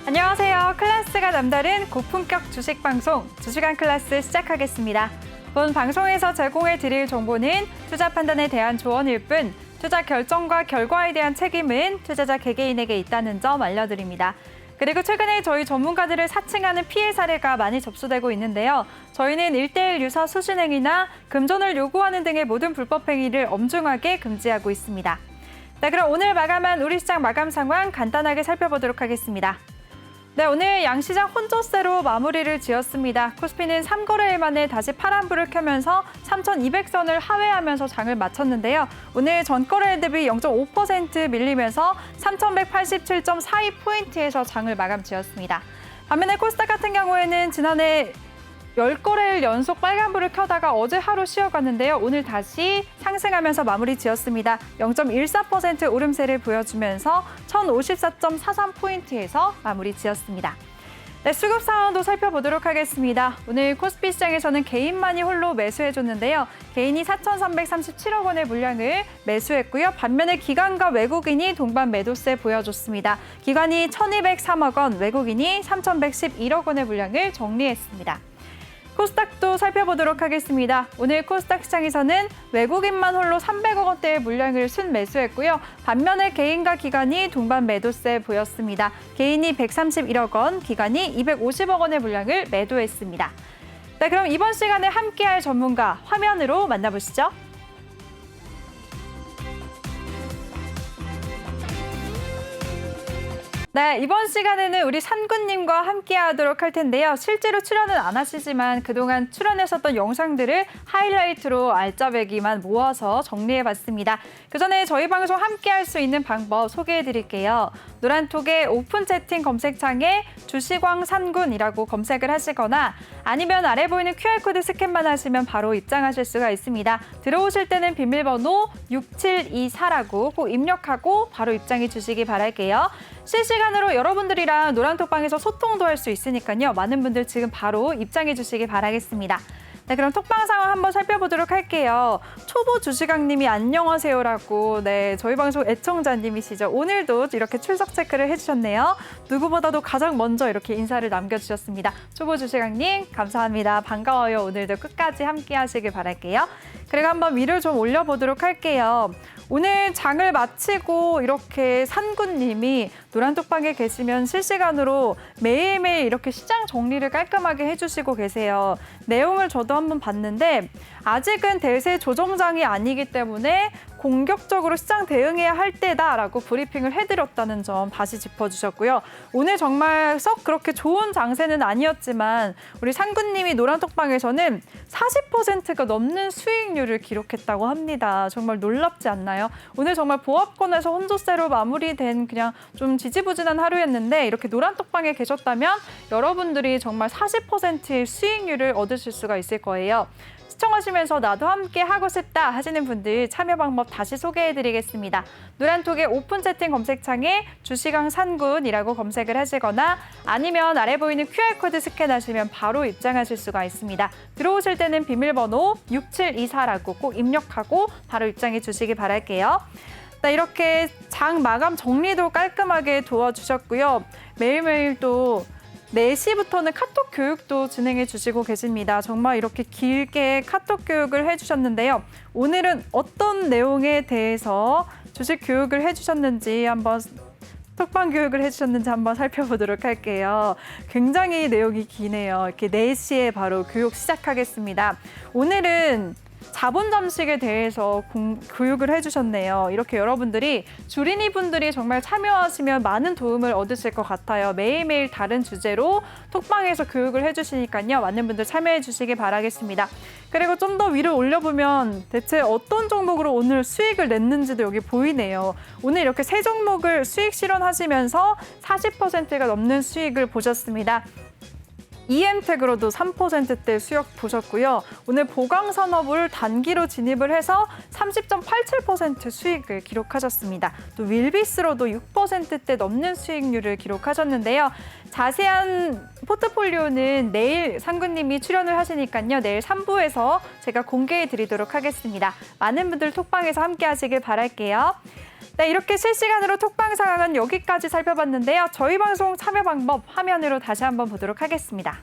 안녕하세요. 클래스가 남다른 고품격 주식 방송 주식한 클래스 시작하겠습니다. 본 방송에서 제공해 드릴 정보는 투자 판단에 대한 조언일 뿐 투자 결정과 결과에 대한 책임은 투자자 개개인에게 있다는 점 알려드립니다. 그리고 최근에 저희 전문가들을 사칭하는 피해 사례가 많이 접수되고 있는데요. 저희는 1:1 유사 수신행위나 금전을 요구하는 등의 모든 불법 행위를 엄중하게 금지하고 있습니다. 네, 그럼 오늘 마감한 우리 시장 마감 상황 간단하게 살펴보도록 하겠습니다. 네, 오늘 양시장 혼조세로 마무리를 지었습니다. 코스피는 3거래일 만에 다시 파란불을 켜면서 3,200선을 하회하면서 장을 마쳤는데요. 오늘 전거래일 대비 0.5% 밀리면서 3,187.42포인트에서 장을 마감 지었습니다. 반면에 코스닥 같은 경우에는 지난해 10거래일 연속 빨간불을 켜다가 어제 하루 쉬어갔는데요. 오늘 다시 상승하면서 마무리 지었습니다. 0.14% 오름세를 보여주면서 1,054.43포인트에서 마무리 지었습니다. 네, 수급 상황도 살펴보도록 하겠습니다. 오늘 코스피 시장에서는 개인만이 홀로 매수해줬는데요. 개인이 4,337억 원의 물량을 매수했고요. 반면에 기관과 외국인이 동반 매도세 보여줬습니다. 기관이 1,203억 원, 외국인이 3,111억 원의 물량을 정리했습니다. 코스닥도 살펴보도록 하겠습니다. 오늘 코스닥 시장에서는 외국인만 홀로 300억 원대의 물량을 순매수했고요. 반면에 개인과 기관이 동반 매도세 보였습니다. 개인이 131억 원, 기관이 250억 원의 물량을 매도했습니다. 네, 그럼 이번 시간에 함께할 전문가 화면으로 만나보시죠. 네, 이번 시간에는 우리 산군님과 함께하도록 할 텐데요. 실제로 출연은 안 하시지만 그동안 출연했었던 영상들을 하이라이트로 알짜배기만 모아서 정리해봤습니다. 그 전에 저희 방송 함께할 수 있는 방법 소개해드릴게요. 노란톡의 오픈 채팅 검색창에 주식왕 산군이라고 검색을 하시거나 아니면 아래 보이는 QR코드 스캔만 하시면 바로 입장하실 수가 있습니다. 들어오실 때는 비밀번호 6724라고 꼭 입력하고 바로 입장해 주시기 바랄게요. 실시간으로 여러분들이랑 노란톡방에서 소통도 할 수 있으니까요. 많은 분들 지금 바로 입장해 주시기 바라겠습니다. 네, 그럼 톡방 상황 한번 살펴보도록 할게요. 초보 주식왕님이 안녕하세요라고 저희 방송 애청자님이시죠. 오늘도 이렇게 출석 체크를 해주셨네요. 누구보다도 가장 먼저 이렇게 인사를 남겨주셨습니다. 초보 주식왕님 감사합니다. 반가워요. 오늘도 끝까지 함께 하시길 바랄게요. 그리고 한번 위를 좀 올려보도록 할게요. 오늘 장을 마치고 이렇게 산군님이 노란톡방에 계시면 실시간으로 매일매일 이렇게 시장 정리를 깔끔하게 해주시고 계세요. 내용을 저도 한번 봤는데 아직은 대세 조정장이 아니기 때문에 공격적으로 시장 대응해야 할 때다라고 브리핑을 해드렸다는 점 다시 짚어주셨고요. 오늘 정말 썩 그렇게 좋은 장세는 아니었지만 우리 상군님이 노란톡방에서는 40%가 넘는 수익률을 기록했다고 합니다. 정말 놀랍지 않나요? 오늘 정말 보합권에서 혼조세로 마무리된 그냥 좀 지지부진한 하루였는데 이렇게 노란톡방에 계셨다면 여러분들이 정말 40%의 수익률을 얻으실 수가 있을 거예요. 시청하시면서 나도 함께 하고 싶다 하시는 분들 참여 방법 다시 소개해드리겠습니다. 노란톡의 오픈 채팅 검색창에 주식왕 산군이라고 검색을 하시거나 아니면 아래 보이는 QR코드 스캔하시면 바로 입장하실 수가 있습니다. 들어오실 때는 비밀번호 6724라고 꼭 입력하고 바로 입장해 주시기 바랄게요. 네, 이렇게 장 마감 정리도 깔끔하게 도와주셨고요. 매일매일 또 4시부터는 카톡 교육도 진행해 주시고 계십니다. 정말 이렇게 길게 카톡 교육을 해주셨는데요. 오늘은 어떤 내용에 대해서 주식 교육을 해주셨는지 한번 톡방 교육을 해주셨는지 한번 살펴보도록 할게요. 굉장히 내용이 기네요. 이렇게 4시에 바로 교육 시작하겠습니다. 오늘은 자본 잠식에 대해서 교육을 해주셨네요. 이렇게 여러분들이 주린이 분들이 정말 참여하시면 많은 도움을 얻으실 것 같아요. 매일매일 다른 주제로 톡방에서 교육을 해주시니까요. 많은 분들 참여해 주시기 바라겠습니다. 그리고 좀 더 위로 올려보면 대체 어떤 종목으로 오늘 수익을 냈는지도 여기 보이네요. 오늘 이렇게 세 종목을 수익 실현하시면서 40%가 넘는 수익을 보셨습니다. EM텍으로도 3%대 수익 보셨고요. 오늘 보강산업을 단기로 진입을 해서 30.87% 수익을 기록하셨습니다. 또 윌비스로도 6%대 넘는 수익률을 기록하셨는데요. 자세한 포트폴리오는 내일 상구님이 출연을 하시니까요. 내일 3부에서 제가 공개해 드리도록 하겠습니다. 많은 분들 톡방에서 함께 하시길 바랄게요. 네, 이렇게 실시간으로 톡방 상황은 여기까지 살펴봤는데요. 저희 방송 참여 방법 화면으로 다시 한번 보도록 하겠습니다.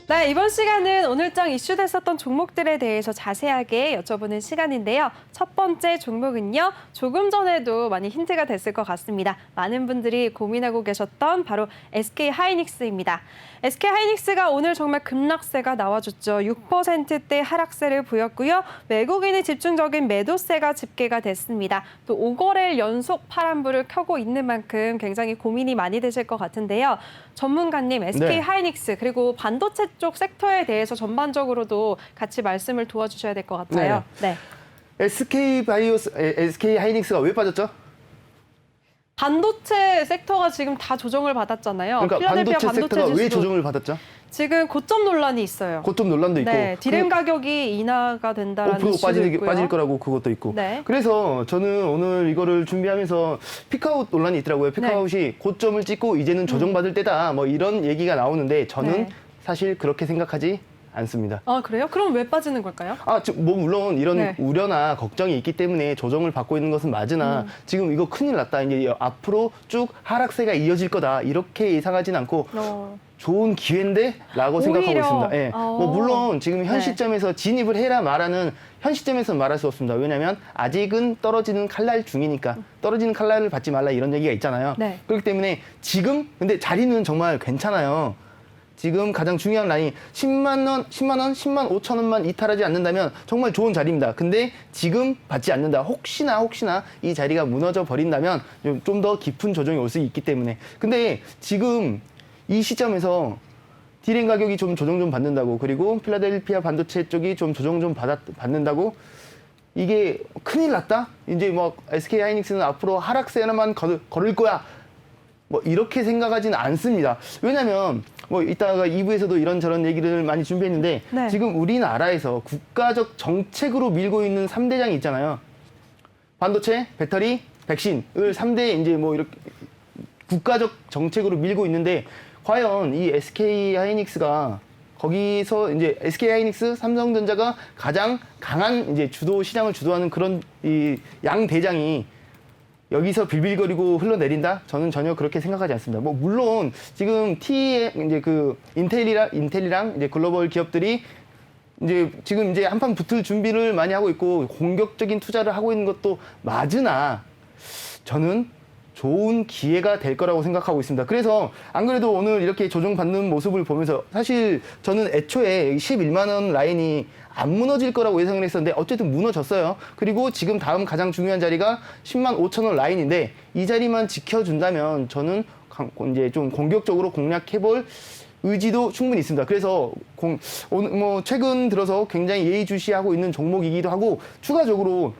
네, 이번 시간은 오늘장 이슈됐었던 종목들에 대해서 자세하게 여쭤보는 시간인데요. 첫 번째 종목은요. 조금 전에도 많이 힌트가 됐을 것 같습니다. 많은 분들이 고민하고 계셨던 바로 SK하이닉스입니다. SK하이닉스가 오늘 정말 급락세가 나와줬죠. 6%대 하락세를 보였고요. 외국인의 집중적인 매도세가 집계가 됐습니다. 또 5거래일 연속 파란불을 켜고 있는 만큼 굉장히 고민이 많이 되실 것 같은데요. 전문가님, SK하이닉스 그리고 반도체 쪽 섹터에 대해서 전반적으로도 같이 말씀을 도와주셔야 될 것 같아요. 네. SK하이닉스가 왜 빠졌죠? 반도체 섹터가 지금 다 조정을 받았잖아요. 그러니까 필라델피아 반도체 섹터가 왜 지수도 조정을 받았죠? 지금 고점 논란이 있어요. 고점 논란도 있고. 네, 디램 가격이 인하가 된다라는 5% 이슈도 있고요. 빠질 거라고 그것도 있고. 네. 그래서 저는 오늘 이거를 준비하면서 피크아웃 논란이 있더라고요. 피크아웃이 고점을 찍고 이제는 조정받을 때다. 뭐 이런 얘기가 나오는데 저는 네. 사실 그렇게 생각하지 않습니다. 아, 그래요? 그럼 왜 빠지는 걸까요? 뭐 물론 이런 네. 우려나 걱정이 있기 때문에 조정을 받고 있는 것은 맞으나 지금 이거 큰일 났다. 이제 앞으로 쭉 하락세가 이어질 거다. 이렇게 예상하진 않고 좋은 기회인데? 라고 생각하고 있습니다. 예. 뭐 물론 지금 현 시점에서 진입을 해라 말하는 현 시점에서 말할 수 없습니다. 왜냐하면 아직은 떨어지는 칼날 중이니까 떨어지는 칼날을 받지 말라 이런 얘기가 있잖아요. 네. 그렇기 때문에 지금 근데 자리는 정말 괜찮아요. 지금 가장 중요한 라인 10만 원, 10만 5천 원만 이탈하지 않는다면 정말 좋은 자리입니다. 근데 지금 받지 않는다. 혹시나 이 자리가 무너져 버린다면 좀 더 깊은 조정이 올 수 있기 때문에. 근데 지금 이 시점에서 디램 가격이 좀 조정 좀 받는다고 그리고 필라델피아 반도체 쪽이 좀 조정 좀 받는다고 이게 큰일 났다? 이제 뭐 SK하이닉스는 앞으로 하락세만 걸을 거야. 뭐 이렇게 생각하지는 않습니다. 왜냐면 뭐 이따가 2부에서도 이런저런 얘기를 많이 준비했는데 네. 지금 우리나라에서 국가적 정책으로 밀고 있는 3대장이 있잖아요. 반도체, 배터리, 백신을 3대 이제 뭐 이렇게 국가적 정책으로 밀고 있는데 과연 이 SK하이닉스가 거기서 이제 SK하이닉스, 삼성전자가 가장 강한 이제 시장을 주도하는 그런 이 양대장이 여기서 빌빌거리고 흘러내린다? 저는 전혀 그렇게 생각하지 않습니다. 뭐 물론 지금 이제 그 인텔이랑 이제 글로벌 기업들이 이제 지금 이제 한판 붙을 준비를 많이 하고 있고 공격적인 투자를 하고 있는 것도 맞으나 저는 좋은 기회가 될 거라고 생각하고 있습니다. 그래서 안 그래도 오늘 이렇게 조정받는 모습을 보면서 사실 저는 애초에 11만 원 라인이 안 무너질 거라고 예상을 했었는데 어쨌든 무너졌어요. 그리고 지금 다음 가장 중요한 자리가 10만 5천 원 라인인데 이 자리만 지켜준다면 저는 이제 좀 공격적으로 공략해볼 의지도 충분히 있습니다. 그래서 오늘 뭐 최근 들어서 굉장히 예의주시하고 있는 종목이기도 하고 추가적으로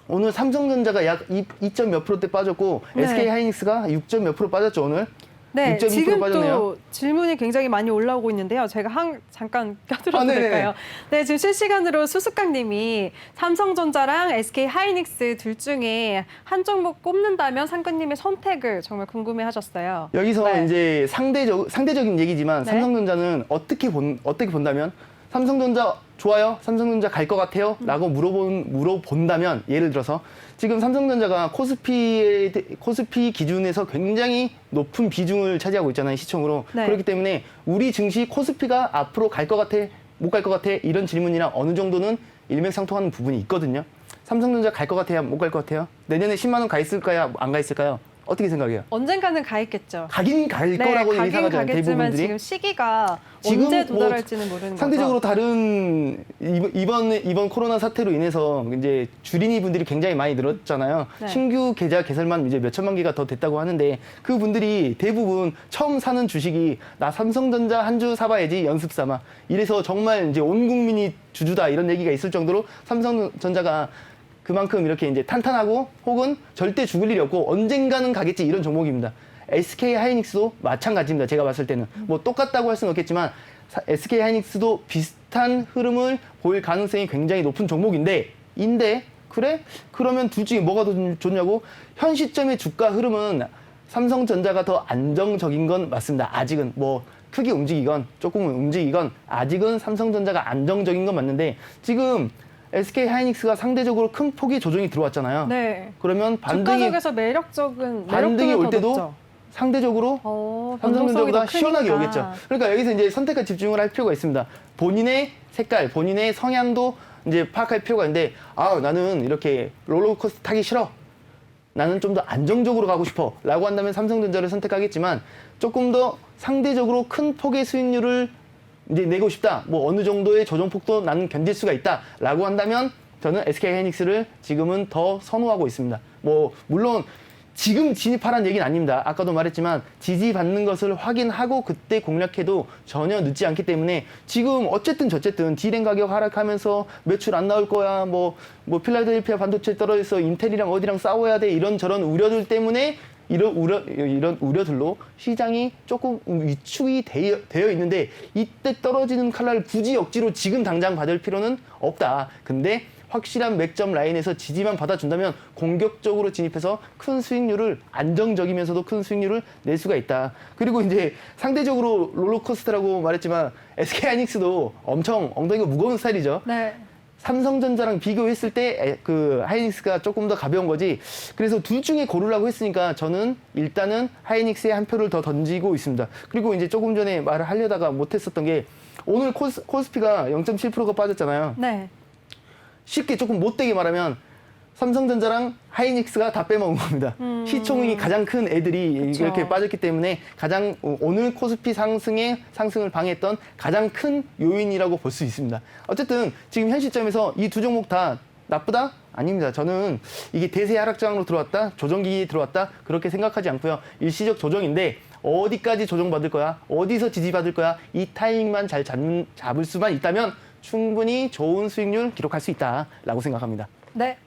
오늘 삼성전자가 약 2점 몇 %대 빠졌고 네. SK하이닉스가 6점 몇 % 빠졌죠 오늘. 네, 6.2% 지금 빠졌네요. 또 질문이 굉장히 많이 올라오고 있는데요. 제가 잠깐 껴들어도 될까요? 네, 지금 실시간으로 수수깡님이 삼성전자랑 SK하이닉스 둘 중에 한 종목 꼽는다면 상근님의 선택을 정말 궁금해하셨어요. 여기서 네. 이제 상대적인 얘기지만 네. 삼성전자는 어떻게 본다면 삼성전자 좋아요? 삼성전자 갈 것 같아요? 라고 물어본다면 예를 들어서 지금 삼성전자가 코스피 기준에서 굉장히 높은 비중을 차지하고 있잖아요. 시총으로. 네. 그렇기 때문에 우리 증시 코스피가 앞으로 갈 것 같아? 못 갈 것 같아? 이런 질문이랑 어느 정도는 일맥상통하는 부분이 있거든요. 삼성전자 갈 것 같아요? 못 갈 것 같아요? 내년에 10만 원 가 있을까요? 안 가 있을까요? 어떻게 생각해요? 언젠가는 가 있겠죠. 가긴 갈 네, 거라고 가긴 예상하잖아요. 가겠지만 대부분들이. 지금 시기가 지금 언제 뭐 도달할지는 모르는 상대적으로 거죠. 다른 이번 코로나 사태로 인해서 이제 주린이 분들이 굉장히 많이 늘었잖아요. 네. 신규 계좌 개설만 이제 몇 천만 개가 더 됐다고 하는데 그 분들이 대부분 처음 사는 주식이 나 삼성전자 한 주 사봐야지 연습 삼아. 이래서 정말 이제 온 국민이 주주다 이런 얘기가 있을 정도로 삼성전자가 그만큼 이렇게 이제 탄탄하고 혹은 절대 죽을 일이 없고 언젠가는 가겠지 이런 종목입니다. SK 하이닉스도 마찬가지입니다. 제가 봤을 때는 뭐 똑같다고 할 수는 없겠지만 SK 하이닉스도 비슷한 흐름을 보일 가능성이 굉장히 높은 종목인데 그래? 그러면 둘 중에 뭐가 더 좋냐고? 현 시점의 주가 흐름은 삼성전자가 더 안정적인 건 맞습니다. 아직은 뭐 크게 움직이건 조금은 움직이건 아직은 삼성전자가 안정적인 건 맞는데 지금 SK 하이닉스가 상대적으로 큰 폭의 조정이 들어왔잖아요. 네. 그러면 주가적에서 매력적인 반등이 올 때도 높죠. 상대적으로 변동성이 삼성전자보다 더 시원하게 크니까. 오겠죠. 그러니까 여기서 이제 선택과 집중을 할 필요가 있습니다. 본인의 색깔, 본인의 성향도 이제 파악할 필요가 있는데, 나는 이렇게 롤러코스터 타기 싫어. 나는 좀 더 안정적으로 가고 싶어. 라고 한다면 삼성전자를 선택하겠지만, 조금 더 상대적으로 큰 폭의 수익률을 이제 내고 싶다. 뭐 어느 정도의 조정폭도 나는 견딜 수가 있다. 라고 한다면, 저는 SK 하이닉스를 지금은 더 선호하고 있습니다. 뭐, 물론, 지금 진입하라는 얘기는 아닙니다. 아까도 말했지만 지지받는 것을 확인하고 그때 공략해도 전혀 늦지 않기 때문에 지금 어쨌든 디램 가격 하락하면서 매출 안 나올 거야. 뭐 필라델피아 반도체 떨어져서 인텔이랑 어디랑 싸워야 돼. 이런저런 우려들 때문에 이런 우려들로 시장이 조금 위축이 되어 있는데 이때 떨어지는 칼날을 굳이 억지로 지금 당장 받을 필요는 없다. 근데 확실한 맥점 라인에서 지지만 받아준다면 공격적으로 진입해서 큰 수익률을 안정적이면서도 큰 수익률을 낼 수가 있다. 그리고 이제 상대적으로 롤러코스터라고 말했지만 SK 하이닉스도 엄청 엉덩이가 무거운 스타일이죠. 네. 삼성전자랑 비교했을 때 그 하이닉스가 조금 더 가벼운 거지. 그래서 둘 중에 고르라고 했으니까 저는 일단은 하이닉스에 한 표를 더 던지고 있습니다. 그리고 이제 조금 전에 말을 하려다가 못했었던 게 오늘 코스피가 0.7%가 빠졌잖아요. 네. 쉽게 조금 못되게 말하면 삼성전자랑 하이닉스가 다 빼먹은 겁니다. 시총이 가장 큰 애들이 그쵸. 이렇게 빠졌기 때문에 오늘 코스피 상승을 방해했던 가장 큰 요인이라고 볼 수 있습니다. 어쨌든 지금 현 시점에서 이 두 종목 다 나쁘다? 아닙니다. 저는 이게 대세 하락장으로 들어왔다, 조정기에 들어왔다 그렇게 생각하지 않고요. 일시적 조정인데 어디까지 조정받을 거야? 어디서 지지받을 거야? 이 타이밍만 잘 잡을 수만 있다면 충분히 좋은 수익률 기록할 수 있다라고 생각합니다. 네.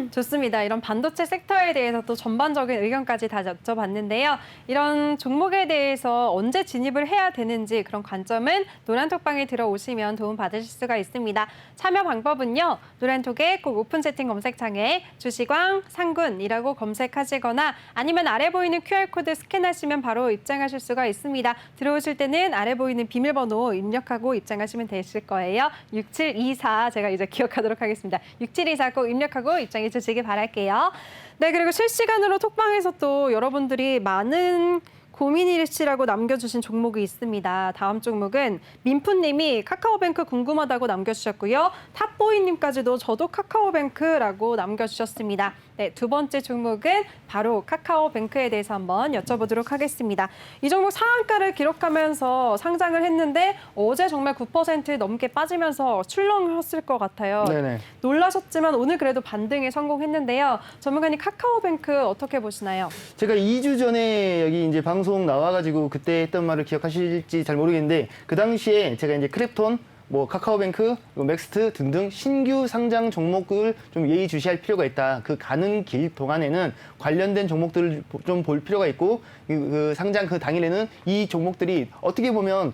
좋습니다. 이런 반도체 섹터에 대해서 또 전반적인 의견까지 다 여쭤봤는데요. 이런 종목에 대해서 언제 진입을 해야 되는지 그런 관점은 노란톡방에 들어오시면 도움 받으실 수가 있습니다. 참여 방법은요. 노란톡에 꼭 오픈 채팅 검색창에 주시광 상군이라고 검색하시거나 아니면 아래 보이는 QR코드 스캔하시면 바로 입장하실 수가 있습니다. 들어오실 때는 아래 보이는 비밀번호 입력하고 입장하시면 되실 거예요. 6724 제가 이제 기억하도록 하겠습니다. 6724 꼭 입력하고 입장해 주시기 바랄게요. 네, 그리고 실시간으로 톡방에서 또 여러분들이 많은 고민이시라고 남겨주신 종목이 있습니다. 다음 종목은 민프님이 카카오뱅크 궁금하다고 남겨주셨고요. 탑보이님까지도 저도 카카오뱅크라고 남겨주셨습니다. 네, 두 번째 종목은 바로 카카오뱅크에 대해서 한번 여쭤보도록 하겠습니다. 이 종목 상한가를 기록하면서 상장을 했는데 어제 정말 9% 넘게 빠지면서 출렁했을 것 같아요. 네네. 놀라셨지만 오늘 그래도 반등에 성공했는데요. 전문가님 카카오뱅크 어떻게 보시나요? 제가 2주 전에 여기 이제 방송 나와가지고 그때 했던 말을 기억하실지 잘 모르겠는데 그 당시에 제가 이제 크랩톤, 뭐 카카오뱅크, 맥스트 등등 신규 상장 종목을 좀 예의주시할 필요가 있다. 그 가는 길 동안에는 관련된 종목들을 좀 볼 필요가 있고 그 상장 그 당일에는 이 종목들이 어떻게 보면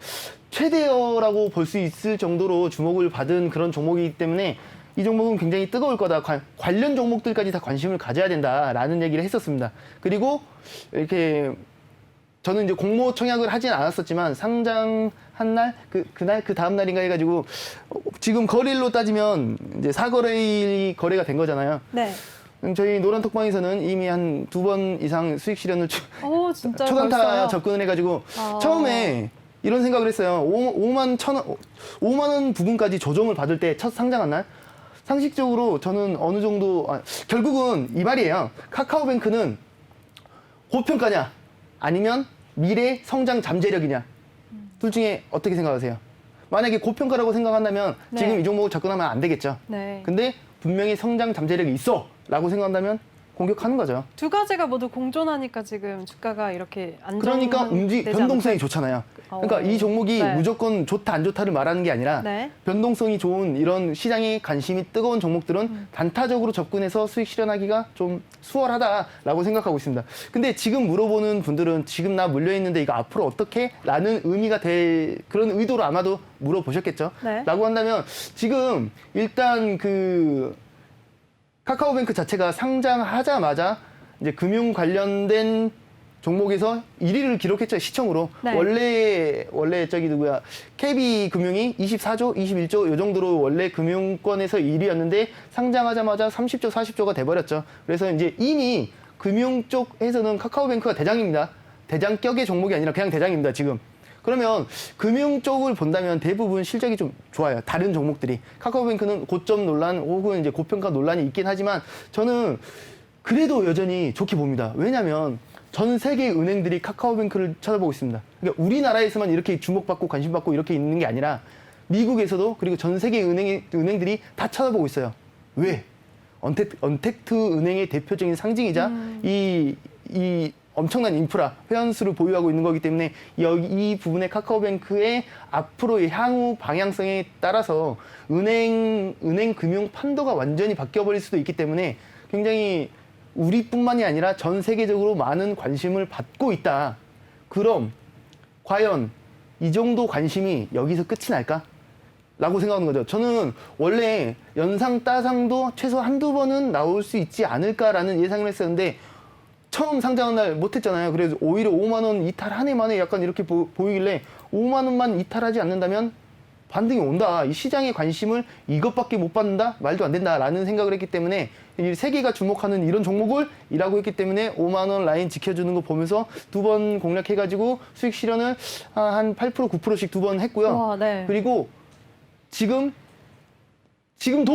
최대어라고 볼 수 있을 정도로 주목을 받은 그런 종목이기 때문에 이 종목은 굉장히 뜨거울 거다. 관련 종목들까지 다 관심을 가져야 된다라는 얘기를 했었습니다. 그리고 이렇게 저는 이제 공모 청약을 하진 않았었지만 상장한 날, 그날, 그 다음 날인가 해가지고 지금 거래일로 따지면 이제 4거래일이 거래가 된 거잖아요. 네. 저희 노란톡방에서는 이미 한 2번 이상 수익 실현을 오, 진짜 초단타 벌써요? 접근을 해가지고 아. 처음에 이런 생각을 했어요. 5만 원 부근까지 조정을 받을 때 첫 상장한 날 상식적으로 저는 어느 정도 결국은 이 말이에요. 카카오뱅크는 고평가냐 아니면 미래 성장 잠재력이냐 둘 중에 어떻게 생각하세요? 만약에 고평가라고 생각한다면 네. 지금 이 종목을 접근하면 안 되겠죠. 네. 근데 분명히 성장 잠재력이 있어 라고 생각한다면 공격하는 거죠. 두 가지가 모두 공존하니까 지금 주가가 이렇게 그러니까 변동성이 좋잖아요. 그러니까 이 종목이 네. 무조건 좋다 안 좋다를 말하는 게 아니라 네. 변동성이 좋은 이런 시장에 관심이 뜨거운 종목들은 단타적으로 접근해서 수익 실현하기가 좀 수월하다라고 생각하고 있습니다. 근데 지금 물어보는 분들은 지금 나 물려있는데 이거 앞으로 어떻게? 라는 의미가 될 그런 의도로 아마도 물어보셨겠죠. 네. 라고 한다면 지금 일단 카카오뱅크 자체가 상장하자마자 이제 금융 관련된 종목에서 1위를 기록했죠, 시청으로. 네. 원래 KB 금융이 24조, 21조 이 정도로 원래 금융권에서 1위였는데 상장하자마자 30조, 40조가 돼버렸죠. 그래서 이제 이미 금융 쪽에서는 카카오뱅크가 대장입니다. 대장격의 종목이 아니라 그냥 대장입니다, 지금. 그러면 금융 쪽을 본다면 대부분 실적이 좀 좋아요. 다른 종목들이. 카카오뱅크는 고점 논란 혹은 이제 고평가 논란이 있긴 하지만 저는 그래도 여전히 좋게 봅니다. 왜냐하면 전 세계 은행들이 카카오뱅크를 쳐다보고 있습니다. 그러니까 우리나라에서만 이렇게 주목받고 관심받고 이렇게 있는 게 아니라 미국에서도 그리고 전 세계 은행들이 다 쳐다보고 있어요. 왜? 언택트 은행의 대표적인 상징이자 이 엄청난 인프라, 회원수를 보유하고 있는 거기 때문에 이 부분에 카카오뱅크의 앞으로의 향후 방향성에 따라서 은행 금융 판도가 완전히 바뀌어버릴 수도 있기 때문에 굉장히 우리뿐만이 아니라 전 세계적으로 많은 관심을 받고 있다. 그럼 과연 이 정도 관심이 여기서 끝이 날까? 라고 생각하는 거죠. 저는 원래 연상 따상도 최소 한두 번은 나올 수 있지 않을까라는 예상을 했었는데 처음 상장한 날 못했잖아요. 그래서 오히려 5만 원 이탈 한 해 만에 약간 이렇게 보이길래 5만 원만 이탈하지 않는다면 반등이 온다. 이 시장의 관심을 이것밖에 못 받는다? 말도 안 된다라는 생각을 했기 때문에 이 세계가 주목하는 이런 종목을 일하고 있기 때문에 5만 원 라인 지켜주는 거 보면서 두 번 공략해가지고 수익 실현을 한 8%, 9%씩 두 번 했고요. 와, 네. 그리고 지금도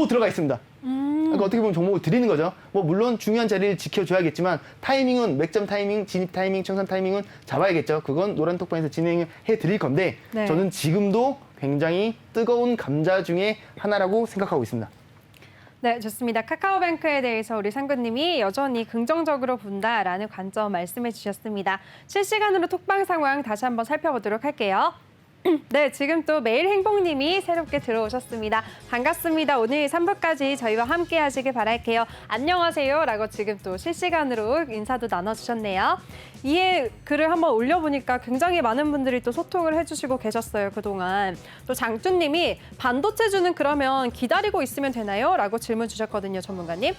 들어가 있습니다. 그러니까 어떻게 보면 종목을 드리는 거죠. 뭐 물론 중요한 자리를 지켜줘야겠지만 타이밍은 맥점 타이밍, 진입 타이밍, 청산 타이밍은 잡아야겠죠. 그건 노란톡방에서 진행해 드릴 건데 네. 저는 지금도 굉장히 뜨거운 감자 중에 하나라고 생각하고 있습니다. 네, 좋습니다. 카카오뱅크에 대해서 우리 상구님이 여전히 긍정적으로 본다라는 관점 말씀해 주셨습니다. 실시간으로 톡방 상황 다시 한번 살펴보도록 할게요. 네, 지금 또 매일 행복님이 새롭게 들어오셨습니다. 반갑습니다. 오늘 3부까지 저희와 함께 하시길 바랄게요. 안녕하세요. 라고 지금 또 실시간으로 인사도 나눠주셨네요. 이에 글을 한번 올려보니까 굉장히 많은 분들이 또 소통을 해주시고 계셨어요, 그동안. 또 장준님이 반도체주는 그러면 기다리고 있으면 되나요? 라고 질문 주셨거든요, 전문가님.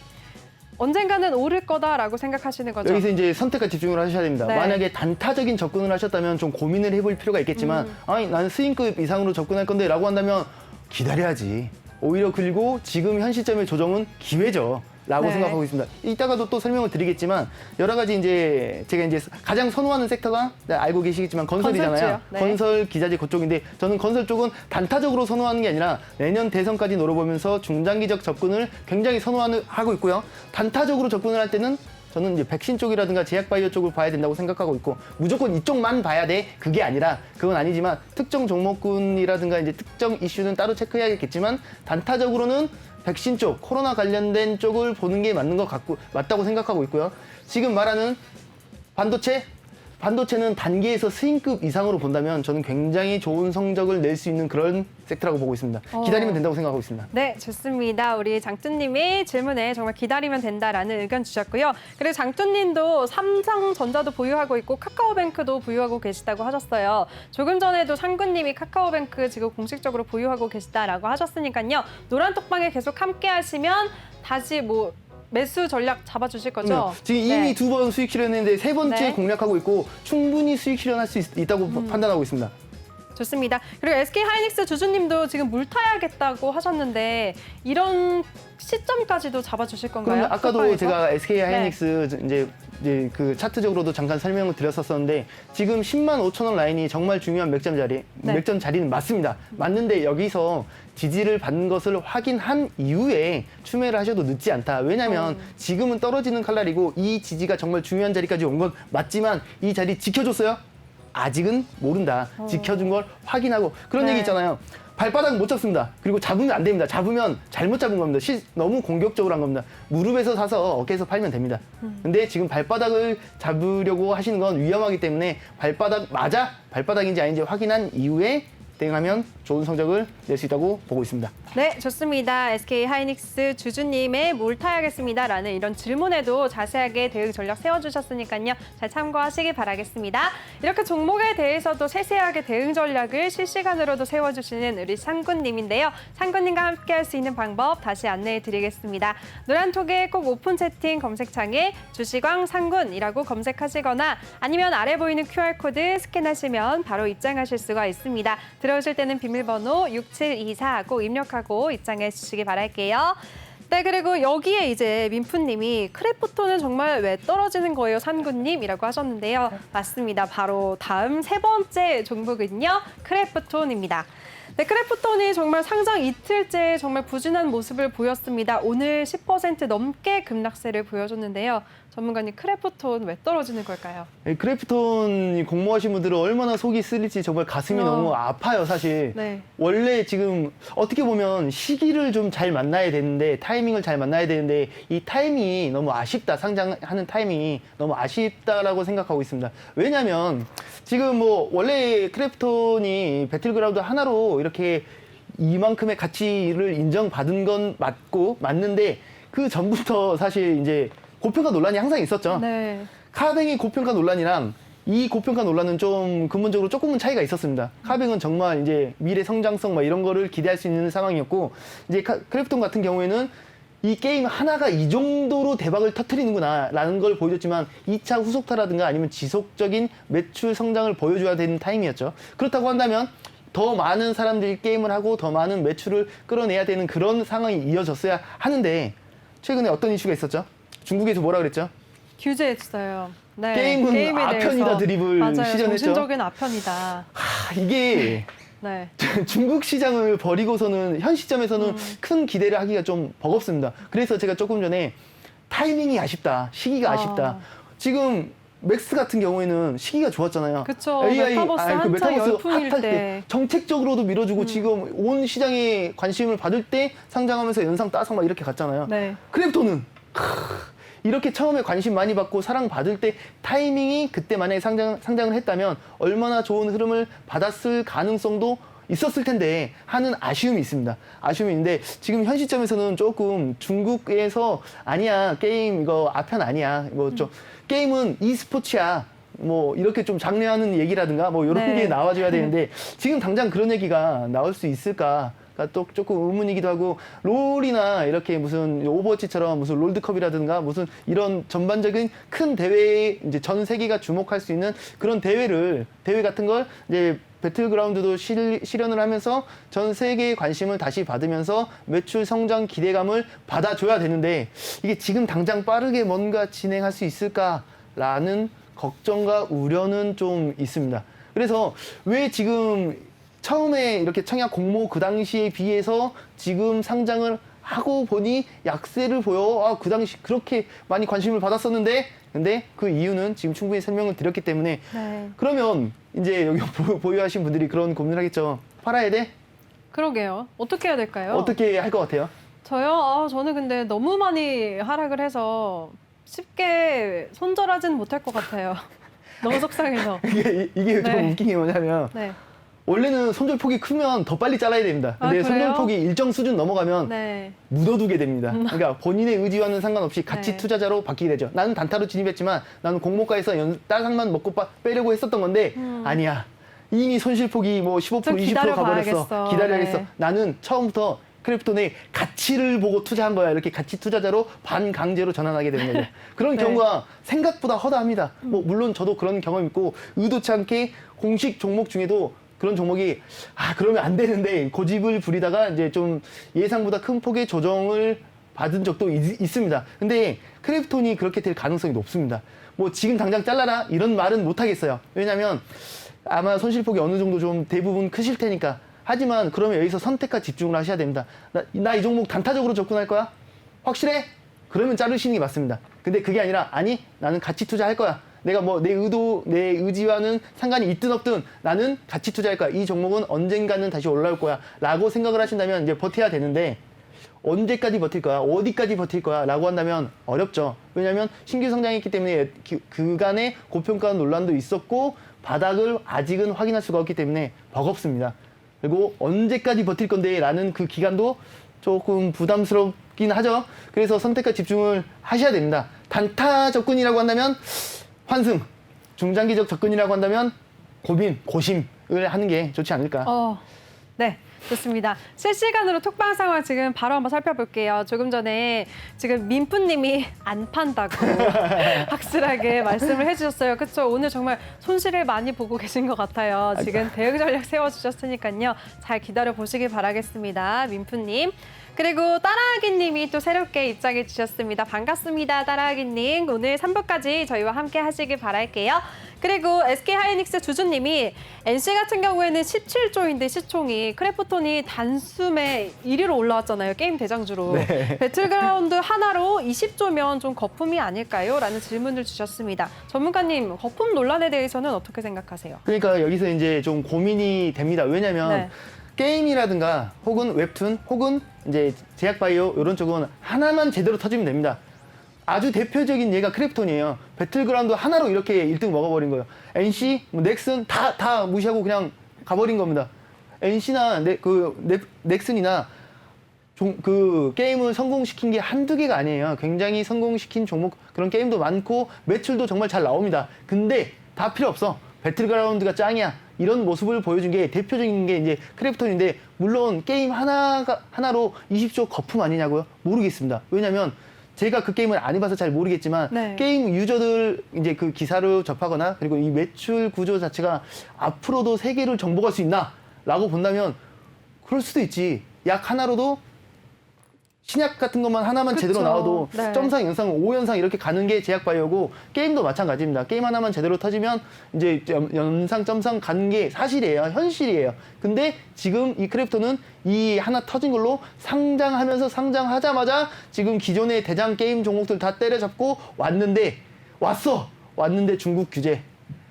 언젠가는 오를 거다라고 생각하시는 거죠? 여기서 이제 선택과 집중을 하셔야 됩니다. 네. 만약에 단타적인 접근을 하셨다면 좀 고민을 해볼 필요가 있겠지만 아니 나는 스윙급 이상으로 접근할 건데 라고 한다면 기다려야지. 오히려 그리고 지금 현 시점의 조정은 기회죠. 라고 네. 생각하고 있습니다. 이따가도 또 설명을 드리겠지만 여러 가지 이제 제가 이제 가장 선호하는 섹터가 알고 계시겠지만 건설이잖아요. 건설주요. 네. 건설 기자재 그쪽인데 저는 건설 쪽은 단타적으로 선호하는 게 아니라 내년 대선까지 노려보면서 중장기적 접근을 굉장히 선호하고 있고요. 단타적으로 접근을 할 때는 저는 이제 백신 쪽이라든가 제약바이오 쪽을 봐야 된다고 생각하고 있고 무조건 이쪽만 봐야 돼 그게 아니라 그건 아니지만 특정 종목군이라든가 이제 특정 이슈는 따로 체크해야겠지만 단타적으로는 백신 쪽, 코로나 관련된 쪽을 보는 게 맞다고 생각하고 있고요. 지금 말하는 반도체는 단기에서 스윙급 이상으로 본다면 저는 굉장히 좋은 성적을 낼 수 있는 그런 섹터라고 보고 있습니다. 기다리면 된다고 생각하고 있습니다. 네, 좋습니다. 우리 장뚜님이 질문에 정말 기다리면 된다라는 의견 주셨고요. 그리고 장뚜님도 삼성전자도 보유하고 있고 카카오뱅크도 보유하고 계시다고 하셨어요. 조금 전에도 상구님이 카카오뱅크 지금 공식적으로 보유하고 계시다라고 하셨으니까요. 노란톡방에 계속 함께 하시면 다시 매수 전략 잡아주실 거죠? 지금 이미 2번 수익 실현했는데 3번째 네. 공략하고 있고 충분히 수익 실현할 수 있다고 판단하고 있습니다. 좋습니다. 그리고 SK 하이닉스 주주님도 지금 물 타야겠다고 하셨는데 이런 시점까지도 잡아주실 건가요? 그러면 아까도 쿠팡에서? 제가 SK 하이닉스 이제 그 차트적으로도 잠깐 설명을 드렸었는데 지금 10만 5천 원 라인이 정말 중요한 맥점 자리는 맞습니다. 맞는데 여기서 지지를 받는 것을 확인한 이후에 추매를 하셔도 늦지 않다. 왜냐하면 지금은 떨어지는 칼날이고 이 지지가 정말 중요한 자리까지 온 건 맞지만 이 자리 지켜줬어요? 아직은 모른다. 지켜준 걸 확인하고 그런 네. 얘기 있잖아요. 발바닥 못 잡습니다. 그리고 잡으면 안 됩니다. 잡으면 잘못 잡은 겁니다. 너무 공격적으로 한 겁니다. 무릎에서 사서 어깨에서 팔면 됩니다. 근데 지금 발바닥을 잡으려고 하시는 건 위험하기 때문에 발바닥인지 아닌지 확인한 이후에 대응하면 좋은 성적을 낼 수 있다고 보고 있습니다. 네, 좋습니다. SK 하이닉스 주주님의 뭘 타야겠습니다라는 이런 질문에도 자세하게 대응 전략 세워주셨으니까요. 잘 참고하시기 바라겠습니다. 이렇게 종목에 대해서도 세세하게 대응 전략을 실시간으로도 세워주시는 우리 상군님인데요. 상군님과 함께할 수 있는 방법 다시 안내해드리겠습니다. 노란톡에 꼭 오픈 채팅 검색창에 주시광 상군이라고 검색하시거나 아니면 아래 보이는 QR코드 스캔하시면 바로 입장하실 수가 있습니다. 들어오실 때는 비밀번호 6724 꼭 입력하고 입장해 주시기 바랄게요. 네, 그리고 여기에 이제 민프님이 크래프톤은 정말 왜 떨어지는 거예요, 산군님이라고 하셨는데요. 맞습니다. 바로 다음 3번째 종목은요, 크래프톤입니다. 네, 크래프톤이 정말 상장 이틀째 정말 부진한 모습을 보였습니다. 오늘 10% 넘게 급락세를 보여줬는데요. 전문가님, 크래프톤 왜 떨어지는 걸까요? 크래프톤 공모하신 분들은 얼마나 속이 쓰릴지 정말 가슴이 너무 아파요, 사실. 네. 원래 지금 어떻게 보면 시기를 좀 잘 만나야 되는데, 타이밍을 잘 만나야 되는데, 이 타이밍이 너무 아쉽다, 상장하는 타이밍이 너무 아쉽다라고 생각하고 있습니다. 왜냐면 지금 뭐 원래 크래프톤이 배틀그라운드 하나로 이렇게 이만큼의 가치를 인정받은 건 맞는데 그 전부터 사실 이제 고평가 논란이 항상 있었죠. 네. 카뱅의 고평가 논란이랑 이 고평가 논란은 좀 근본적으로 조금은 차이가 있었습니다. 카뱅은 정말 이제 미래 성장성 막 이런 거를 기대할 수 있는 상황이었고 이제 크래프톤 같은 경우에는 이 게임 하나가 이 정도로 대박을 터뜨리는구나 라는 걸 보여줬지만 2차 후속타라든가 아니면 지속적인 매출 성장을 보여줘야 되는 타임이었죠. 그렇다고 한다면 더 많은 사람들이 게임을 하고 더 많은 매출을 끌어내야 되는 그런 상황이 이어졌어야 하는데 최근에 어떤 이슈가 있었죠? 중국에서 뭐라 그랬죠? 규제했어요. 네, 게임은 게임에 아편이다 대해서. 드립을 맞아요. 시전했죠. 정신적인 아편이다. 이게 네. 중국 시장을 버리고서는 현 시점에서는 큰 기대를 하기가 좀 버겁습니다. 그래서 제가 조금 전에 타이밍이 아쉽다, 시기가 아쉽다. 지금 맥스 같은 경우에는 시기가 좋았잖아요. 그쵸. 메타버스 한창 열풍일 핫할 때. 정책적으로도 밀어주고 지금 온 시장에 관심을 받을 때 상장하면서 연상 따상 막 이렇게 갔잖아요. 네. 크래프톤은 이렇게 처음에 관심 많이 받고 사랑받을 때 타이밍이 그때 만약에 상장을 했다면 얼마나 좋은 흐름을 받았을 가능성도 있었을 텐데 하는 아쉬움이 있습니다. 아쉬움이 있는데 지금 현 시점에서는 조금 중국에서 아니야 게임 이거 아편 아니야 이거 좀 게임은 e스포츠야 뭐 이렇게 좀 장려하는 얘기라든가 뭐 이런 네. 게 나와줘야 되는데 지금 당장 그런 얘기가 나올 수 있을까? 또 조금 의문이기도 하고 롤이나 이렇게 무슨 오버워치처럼 무슨 롤드컵이라든가 무슨 이런 전반적인 큰 대회에 이제 전 세계가 주목할 수 있는 그런 대회 같은 걸 이제 배틀그라운드도 실현을 하면서 전 세계의 관심을 다시 받으면서 매출 성장 기대감을 받아줘야 되는데 이게 지금 당장 빠르게 뭔가 진행할 수 있을까라는 걱정과 우려는 좀 있습니다. 그래서 왜 지금 처음에 이렇게 청약 공모 그 당시에 비해서 지금 상장을 하고 보니 약세를 보여. 그 당시 그렇게 많이 관심을 받았었는데 근데 그 이유는 지금 충분히 설명을 드렸기 때문에 네. 그러면 이제 여기 보유하신 분들이 그런 고민을 하겠죠. 팔아야 돼? 그러게요. 어떻게 해야 될까요? 어떻게 할 것 같아요? 저요? 저는 근데 너무 많이 하락을 해서 쉽게 손절하지는 못할 것 같아요. 너무 속상해서. 이게 좀 네. 웃긴 게 뭐냐면 네. 원래는 손절폭이 크면 더 빨리 잘라야 됩니다. 근데 그래요? 손절폭이 일정 수준 넘어가면 네. 묻어두게 됩니다. 그러니까 본인의 의지와는 상관없이 가치 네. 투자자로 바뀌게 되죠. 나는 단타로 진입했지만 나는 공모가에서 따상만 먹고 빼려고 했었던 건데 아니야. 이미 손실폭이 뭐 15%, 좀 20% 기다려봐야겠어. 가버렸어. 기다려야겠어. 네. 나는 처음부터 크래프톤의 가치를 보고 투자한 거야. 이렇게 가치 투자자로 반강제로 전환하게 되는 거죠. 그런 네. 경우가 생각보다 허다합니다. 뭐 물론 저도 그런 경험 있고 의도치 않게 공식 종목 중에도 그런 종목이 그러면 안 되는데 고집을 부리다가 이제 좀 예상보다 큰 폭의 조정을 받은 적도 있습니다. 근데 크래프톤이 그렇게 될 가능성이 높습니다. 뭐 지금 당장 잘라라 이런 말은 못 하겠어요. 왜냐하면 아마 손실폭이 어느 정도 좀 대부분 크실 테니까. 하지만 그러면 여기서 선택과 집중을 하셔야 됩니다. 나 이 종목 단타적으로 접근할 거야? 확실해? 그러면 자르시는 게 맞습니다. 근데 그게 아니라 아니 나는 가치 투자할 거야. 내가 뭐 내 의지와는 상관이 있든 없든 나는 가치 투자할 거야. 이 종목은 언젠가는 다시 올라올 거야. 라고 생각을 하신다면 이제 버텨야 되는데 언제까지 버틸 거야? 어디까지 버틸 거야? 라고 한다면 어렵죠. 왜냐하면 신규 성장했기 때문에 그간의 고평가 논란도 있었고 바닥을 아직은 확인할 수가 없기 때문에 버겁습니다. 그리고 언제까지 버틸 건데 라는 그 기간도 조금 부담스럽긴 하죠. 그래서 선택과 집중을 하셔야 됩니다. 단타 접근이라고 한다면 환승, 중장기적 접근이라고 한다면 고민, 고심을 하는 게 좋지 않을까. 네, 좋습니다. 실시간으로 톡방 상황 지금 바로 한번 살펴볼게요. 조금 전에 지금 민프님이 안 판다고 확실하게 말씀을 해주셨어요. 그렇죠? 오늘 정말 손실을 많이 보고 계신 것 같아요. 지금 대응 전략 세워주셨으니까요. 잘 기다려 보시길 바라겠습니다. 민프님. 그리고 따라하기님이 또 새롭게 입장해 주셨습니다. 반갑습니다, 따라하기님. 오늘 3부까지 저희와 함께 하시길 바랄게요. 그리고 SK하이닉스 주주님이 NC 같은 경우에는 17조인데 시총이 크래프톤이 단숨에 1위로 올라왔잖아요. 게임 대장주로. 네. 배틀그라운드 하나로 20조면 좀 거품이 아닐까요? 라는 질문을 주셨습니다. 전문가님, 거품 논란에 대해서는 어떻게 생각하세요? 그러니까 여기서 이제 좀 고민이 됩니다. 왜냐면 네. 게임이라든가 혹은 웹툰 혹은 이제 제약바이오 이런 쪽은 하나만 제대로 터지면 됩니다. 아주 대표적인 예가 크래프톤이에요. 배틀그라운드 하나로 이렇게 1등 먹어버린 거예요. NC, 뭐 넥슨 다 무시하고 그냥 가버린 겁니다. NC나 넥슨이나 그 게임을 성공시킨 게 한두 개가 아니에요. 굉장히 성공시킨 종목 그런 게임도 많고 매출도 정말 잘 나옵니다. 근데 다 필요 없어. 배틀그라운드가 짱이야. 이런 모습을 보여준 게 대표적인 게 이제 크래프톤인데 물론 게임 하나로 20조 거품 아니냐고요? 모르겠습니다. 왜냐면 제가 그 게임을 안 해봐서 잘 모르겠지만 네. 게임 유저들 이제 그 기사를 접하거나 그리고 이 매출 구조 자체가 앞으로도 세계를 정복할 수 있나? 라고 본다면 그럴 수도 있지. 약 하나로도 신약 같은 것만 하나만 그쵸. 제대로 나와도 네. 점상, 연상, 5연상 이렇게 가는 게 제약바이오고 게임도 마찬가지입니다. 게임 하나만 제대로 터지면 이제 연상, 점상 가는 게 사실이에요. 현실이에요. 근데 지금 이 크래프톤은 이 하나 터진 걸로 상장하자마자 지금 기존의 대장 게임 종목들 다 때려잡고 왔는데 중국 규제.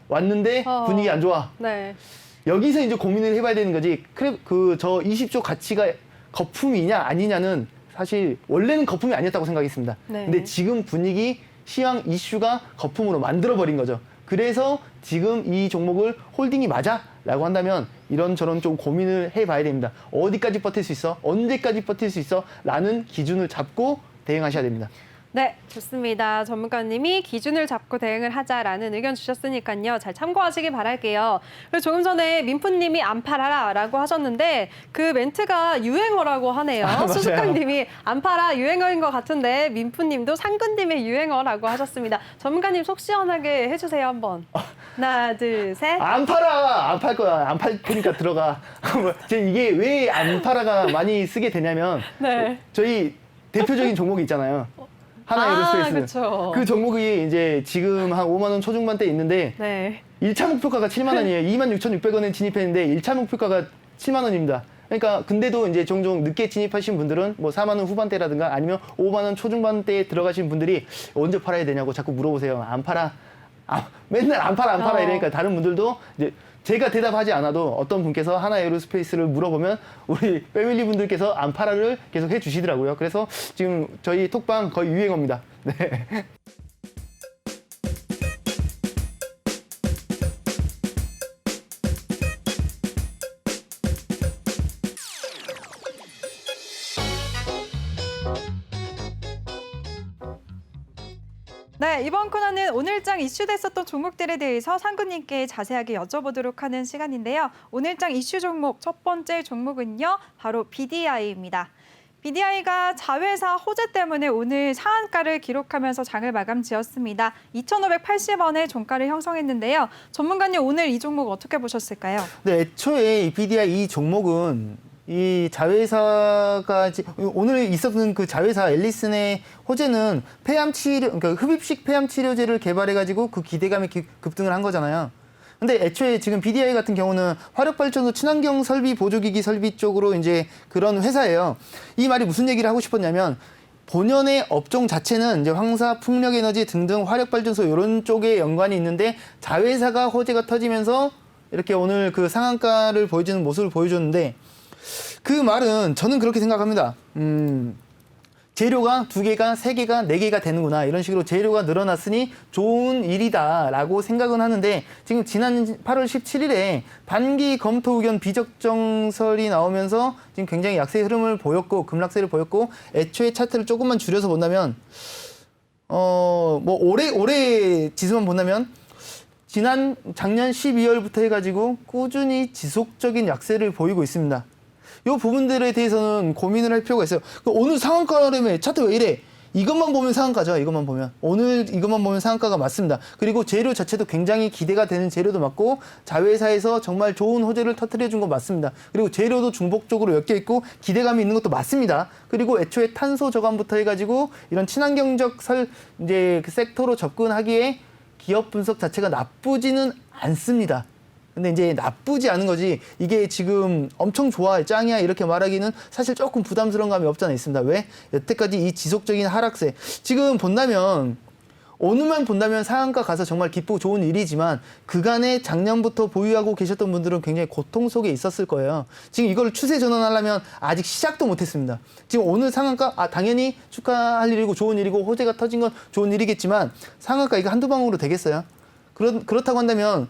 왔는데 분위기 안 좋아. 네. 여기서 이제 고민을 해봐야 되는 거지. 저 20조 가치가 거품이냐 아니냐는 사실 원래는 거품이 아니었다고 생각했습니다. 네. 근데 지금 분위기, 시황, 이슈가 거품으로 만들어버린 거죠. 그래서 지금 이 종목을 홀딩이 맞아? 라고 한다면 이런저런 좀 고민을 해봐야 됩니다. 어디까지 버틸 수 있어? 언제까지 버틸 수 있어? 라는 기준을 잡고 대응하셔야 됩니다. 네, 좋습니다. 전문가님이 기준을 잡고 대응을 하자라는 의견 주셨으니까요. 잘 참고하시기 바랄게요. 그리고 조금 전에 민프님이 안 팔아라라고 하셨는데 그 멘트가 유행어라고 하네요. 맞아요. 수수깡님이 안 팔아 유행어인 것 같은데 민프님도 상근님의 유행어라고 하셨습니다. 전문가님 속 시원하게 해주세요 한번. 하나, 둘, 셋. 안 팔아! 안 팔 거야. 안 팔 테니까 들어가. 이게 왜 안 팔아가 많이 쓰게 되냐면 네. 저희 대표적인 종목이 있잖아요. 하나에로스페이스. 그쵸. 그 종목이 이제 지금 한 5만 원 초중반대에 있는데 네. 1차 목표가가 7만 원이에요. 26,600원에 진입했는데 1차 목표가가 7만 원입니다. 그러니까 근데도 이제 종종 늦게 진입하신 분들은 뭐 4만 원 후반대라든가 아니면 5만 원 초중반대에 들어가신 분들이 언제 팔아야 되냐고 자꾸 물어보세요. 안 팔아. 맨날 안 팔아 이러니까 다른 분들도 이제 제가 대답하지 않아도 어떤 분께서 하나에로스페이스를 물어보면 우리 패밀리 분들께서 안 팔아를 계속 해주시더라고요. 그래서 지금 저희 톡방 거의 유행어입니다. 네. 네, 이번 코너는 오늘장 이슈됐었던 종목들에 대해서 상구님께 자세하게 여쭤보도록 하는 시간인데요. 오늘장 이슈 종목 첫 번째 종목은요. 바로 BDI입니다. BDI가 자회사 호재 때문에 오늘 상한가를 기록하면서 장을 마감 지었습니다. 2,580원의 종가를 형성했는데요. 전문가님 오늘 이 종목 어떻게 보셨을까요? 네, 애초에 이 BDI 이 종목은 이 자회사가 오늘 있었던 그 자회사 앨리슨의 호재는 폐암 치료, 그러니까 흡입식 폐암 치료제를 개발해가지고 그 기대감이 급등을 한 거잖아요. 근데 애초에 지금 BDI 같은 경우는 화력발전소 친환경 설비 보조기기 설비 쪽으로 이제 그런 회사예요. 이 말이 무슨 얘기를 하고 싶었냐면 본연의 업종 자체는 이제 황사, 풍력에너지 등등 화력발전소 이런 쪽에 연관이 있는데 자회사가 호재가 터지면서 이렇게 오늘 그 상한가를 보여주는 모습을 보여줬는데 그 말은 저는 그렇게 생각합니다. 재료가 2개가, 3개가, 4개가 되는구나. 이런 식으로 재료가 늘어났으니 좋은 일이다라고 생각은 하는데 지금 지난 8월 17일에 반기 검토 의견 비적정설이 나오면서 지금 굉장히 약세 흐름을 보였고 급락세를 보였고 애초에 차트를 조금만 줄여서 본다면 뭐 올해 지수만 본다면 작년 12월부터 해가지고 꾸준히 지속적인 약세를 보이고 있습니다. 이 부분들에 대해서는 고민을 할 필요가 있어요. 오늘 상한가라며 차트 왜 이래? 이것만 보면 상한가죠. 이것만 보면. 오늘 이것만 보면 상한가가 맞습니다. 그리고 재료 자체도 굉장히 기대가 되는 재료도 맞고 자회사에서 정말 좋은 호재를 터뜨려준 거 맞습니다. 그리고 재료도 중복적으로 엮여 있고 기대감이 있는 것도 맞습니다. 그리고 애초에 탄소 저감부터 해가지고 이런 친환경적 이제 그 섹터로 접근하기에 기업 분석 자체가 나쁘지는 않습니다. 근데 이제 나쁘지 않은 거지 이게 지금 엄청 좋아 짱이야 이렇게 말하기는 사실 조금 부담스러운 감이 없지 않아 있습니다. 왜? 여태까지 이 지속적인 하락세 지금 본다면 오늘만 본다면 상한가 가서 정말 기쁘고 좋은 일이지만 그간에 작년부터 보유하고 계셨던 분들은 굉장히 고통 속에 있었을 거예요. 지금 이걸 추세 전환하려면 아직 시작도 못했습니다. 지금 오늘 상한가 당연히 축하할 일이고 좋은 일이고 호재가 터진 건 좋은 일이겠지만 상한가 이거 한두 방으로 되겠어요? 그렇다고 한다면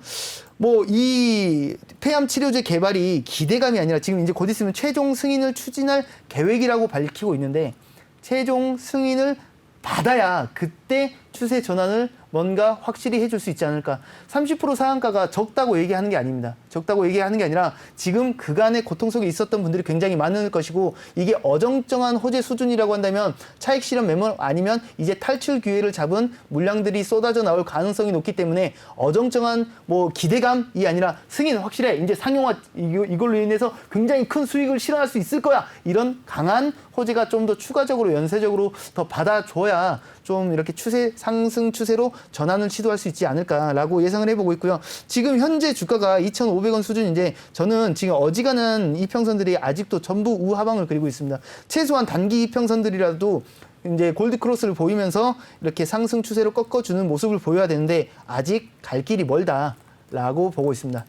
뭐 이 폐암 치료제 개발이 기대감이 아니라 지금 이제 곧 있으면 최종 승인을 추진할 계획이라고 밝히고 있는데 최종 승인을 받아야 그때 추세 전환을 뭔가 확실히 해줄 수 있지 않을까. 30% 상한가가 적다고 얘기하는 게 아닙니다. 적다고 얘기하는 게 아니라 지금 그간의 고통 속에 있었던 분들이 굉장히 많을 것이고 이게 어정쩡한 호재 수준이라고 한다면 차익 실현 매물 아니면 이제 탈출 기회를 잡은 물량들이 쏟아져 나올 가능성이 높기 때문에 어정쩡한 뭐 기대감이 아니라 승인 확실해. 이제 상용화 이걸로 인해서 굉장히 큰 수익을 실현할 수 있을 거야. 이런 강한 호재가 좀 더 추가적으로 연쇄적으로 더 받아줘야 좀 이렇게 상승 추세로 전환을 시도할 수 있지 않을까라고 예상을 해보고 있고요. 지금 현재 주가가 2,500원 수준인데 저는 지금 어지간한 이평선들이 아직도 전부 우하방을 그리고 있습니다. 최소한 단기 이평선들이라도 이제 골드 크로스를 보이면서 이렇게 상승 추세로 꺾어주는 모습을 보여야 되는데 아직 갈 길이 멀다라고 보고 있습니다.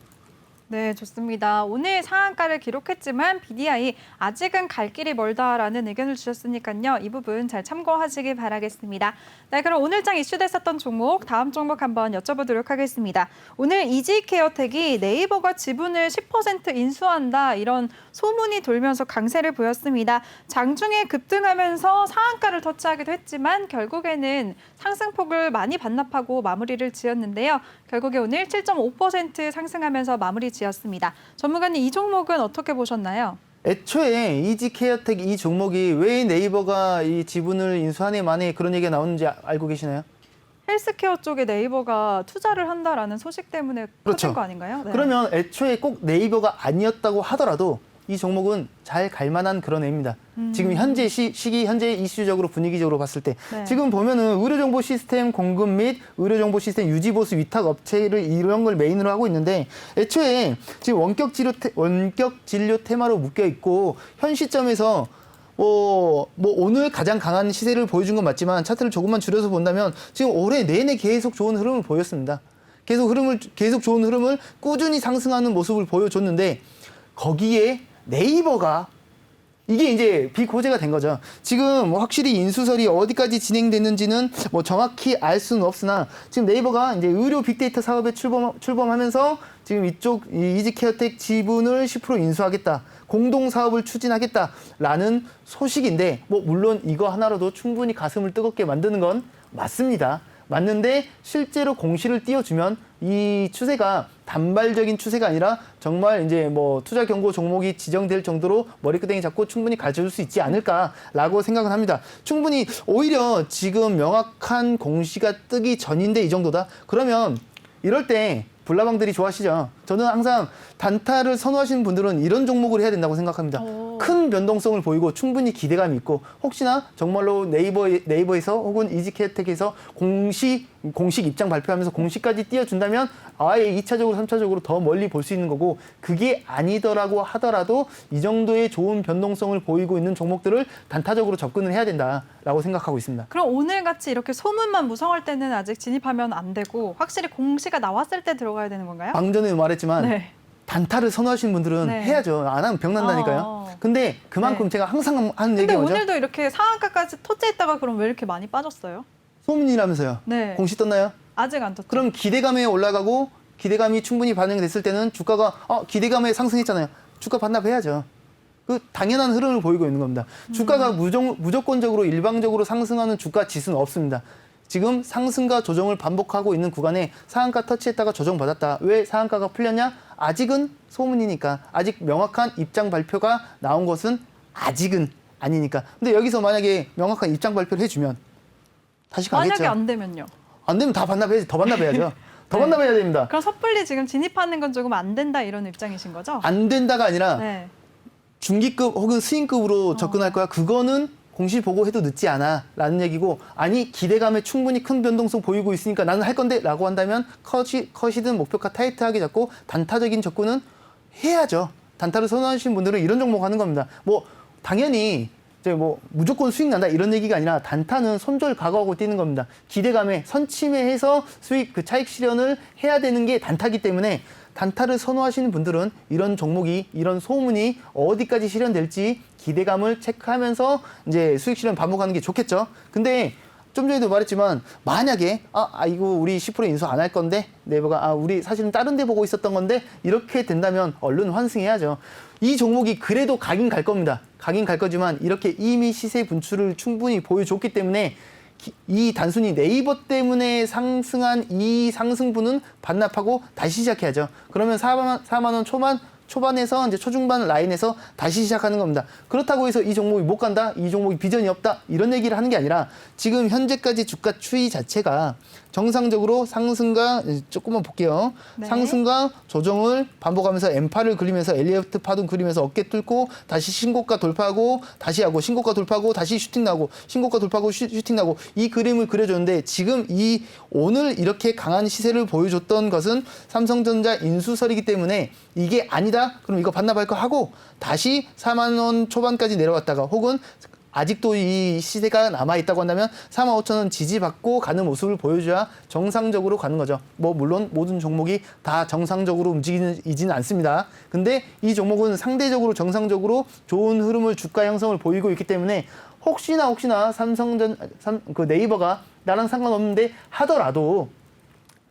네, 좋습니다. 오늘 상한가를 기록했지만 BDI 아직은 갈 길이 멀다라는 의견을 주셨으니까요. 이 부분 잘 참고하시길 바라겠습니다. 네, 그럼 오늘 장 이슈됐었던 종목, 다음 종목 한번 여쭤보도록 하겠습니다. 오늘 이지케어텍이 네이버가 지분을 10% 인수한다 이런 소문이 돌면서 강세를 보였습니다. 장중에 급등하면서 상한가를 터치하기도 했지만 결국에는 상승폭을 많이 반납하고 마무리를 지었는데요. 결국에 오늘 7.5% 상승하면서 마무리 지었습니다. 전문가님 이 종목은 어떻게 보셨나요? 애초에 이지케어텍 이 종목이 왜 네이버가 이 지분을 인수하네 마네 그런 얘기가 나오는지 알고 계시나요? 헬스케어 쪽에 네이버가 투자를 한다라는 소식 때문에 커진 거 아닌가요? 네. 그러면 애초에 꼭 네이버가 아니었다고 하더라도 이 종목은 잘 갈만한 그런 애입니다. 지금 현재 시기 현재 이슈적으로 분위기적으로 봤을 때 네. 진짜 보면은 의료정보 시스템 공급 및 의료정보 시스템 유지 보수 위탁 업체를 이런 걸 메인으로 하고 있는데 애초에 지금 원격 진료 테마로 묶여 있고 현 시점에서 뭐 오늘 가장 강한 시세를 보여준 건 맞지만 차트를 조금만 줄여서 본다면 지금 올해 내내 계속 좋은 흐름을 보였습니다. 계속 좋은 흐름을 꾸준히 상승하는 모습을 보여줬는데 거기에 네이버가 이게 이제 빅 호재가 된 거죠. 지금 확실히 인수설이 어디까지 진행됐는지는 뭐 정확히 알 수는 없으나 지금 네이버가 이제 의료 빅데이터 사업에 출범하면서 지금 이쪽 이지케어텍 지분을 10% 인수하겠다. 공동 사업을 추진하겠다라는 소식인데 뭐 물론 이거 하나로도 충분히 가슴을 뜨겁게 만드는 건 맞습니다. 맞는데 실제로 공시를 띄워주면 이 추세가 단발적인 추세가 아니라 정말 이제 뭐 투자 경고 종목이 지정될 정도로 머리끄댕이 잡고 충분히 가져올 수 있지 않을까라고 생각은 합니다. 충분히 오히려 지금 명확한 공시가 뜨기 전인데 이 정도다? 그러면 이럴 때 불나방들이 좋아하시죠. 저는 항상 단타를 선호하시는 분들은 이런 종목을 해야 된다고 생각합니다. 큰 변동성을 보이고 충분히 기대감이 있고 혹시나 정말로 네이버에서 혹은 이지캐텍에서 공식 입장 발표하면서 공식까지 띄워준다면 아예 2차적으로 3차적으로 더 멀리 볼 수 있는 거고 그게 아니더라고 하더라도 이 정도의 좋은 변동성을 보이고 있는 종목들을 단타적으로 접근을 해야 된다라고 생각하고 있습니다. 그럼 오늘같이 이렇게 소문만 무성할 때는 아직 진입하면 안 되고 확실히 공시가 나왔을 때 들어가야 되는 건가요? 방금 전에 말했지만 네. 단타를 선호하시는 분들은 네. 해야죠. 안 하면 병난다니까요. 근데 그만큼 네. 제가 항상 하는 근데 얘기가 뭐죠? 오늘도 이렇게 상한가까지 토치했다가 그럼 왜 이렇게 많이 빠졌어요? 소문이라면서요. 네. 공시 떴나요? 아직 안 떴죠. 그럼 기대감에 올라가고 기대감이 충분히 반영이 됐을 때는 주가가 기대감에 상승했잖아요. 주가 반납해야죠. 그 당연한 흐름을 보이고 있는 겁니다. 주가가 무조건적으로 일방적으로 상승하는 주가 지수는 없습니다. 지금 상승과 조정을 반복하고 있는 구간에 상한가 터치했다가 조정받았다. 왜 상한가가 풀렸냐? 아직은 소문이니까. 아직 명확한 입장 발표가 나온 것은 아직은 아니니까. 근데 여기서 만약에 명확한 입장 발표를 해주면 다시 가겠죠. 만약에 안 되면요? 안 되면 다 반납해야지. 더 반납해야죠. 더 반납해야 됩니다. 그럼 섣불리 지금 진입하는 건 조금 안 된다 이런 입장이신 거죠? 안 된다가 아니라 네. 중기급 혹은 스윙급으로 접근할 거야. 그거는 공시 보고 해도 늦지 않아 라는 얘기고 아니 기대감에 충분히 큰 변동성 보이고 있으니까 나는 할 건데 라고 한다면 컷이든 목표가 타이트하게 잡고 단타적인 접근은 해야죠. 단타를 선호하시는 분들은 이런 종목 하는 겁니다. 뭐 당연히 이제 뭐 무조건 수익 난다 이런 얘기가 아니라 단타는 손절 각오하고 뛰는 겁니다. 기대감에 선침해해서 수익 그 차익 실현을 해야 되는 게 단타기 때문에 단타를 선호하시는 분들은 이런 종목이 이런 소문이 어디까지 실현될지 기대감을 체크하면서 이제 수익 실현 반복하는 게 좋겠죠. 근데 좀 전에도 말했지만 만약에 이거 우리 10% 인수 안 할 건데 네이버가 우리 사실은 다른 데 보고 있었던 건데 이렇게 된다면 얼른 환승해야죠. 이 종목이 그래도 가긴 갈 겁니다. 가긴 갈 거지만 이렇게 이미 시세 분출을 충분히 보여줬기 때문에 이 단순히 네이버 때문에 상승한 이 상승분은 반납하고 다시 시작해야죠. 그러면 4만 원 초반에서 이제 초중반 라인에서 다시 시작하는 겁니다. 그렇다고 해서 이 종목이 못 간다, 이 종목이 비전이 없다 이런 얘기를 하는 게 아니라 지금 현재까지 주가 추이 자체가 정상적으로 상승과 조금만 볼게요. 네. 상승과 조정을 반복하면서 M8을 그리면서 엘리어트 파동 그리면서 어깨 뚫고 다시 신고가 돌파하고 다시 하고 신고가 돌파하고 다시 슈팅 나고 신고가 돌파하고 슈팅 나고 이 그림을 그려줬는데 지금 이 오늘 이렇게 강한 시세를 보여줬던 것은 삼성전자 인수설이기 때문에 이게 아니다. 그럼 이거 반납할 거 하고 다시 4만 원 초반까지 내려왔다가 혹은 아직도 이 시세가 남아있다고 한다면 4만 5천 원 지지받고 가는 모습을 보여줘야 정상적으로 가는 거죠. 뭐 물론 모든 종목이 다 정상적으로 움직이지는 않습니다. 근데 이 종목은 상대적으로 정상적으로 좋은 흐름을 주가 형성을 보이고 있기 때문에 혹시나 그 네이버가 나랑 상관없는데 하더라도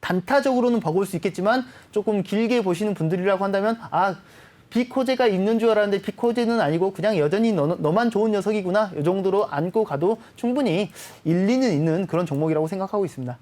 단타적으로는 버거울 수 있겠지만 조금 길게 보시는 분들이라고 한다면 비코제가 있는 줄 알았는데 비코제는 아니고 그냥 여전히 너만 좋은 녀석이구나 이 정도로 안고 가도 충분히 일리는 있는 그런 종목이라고 생각하고 있습니다.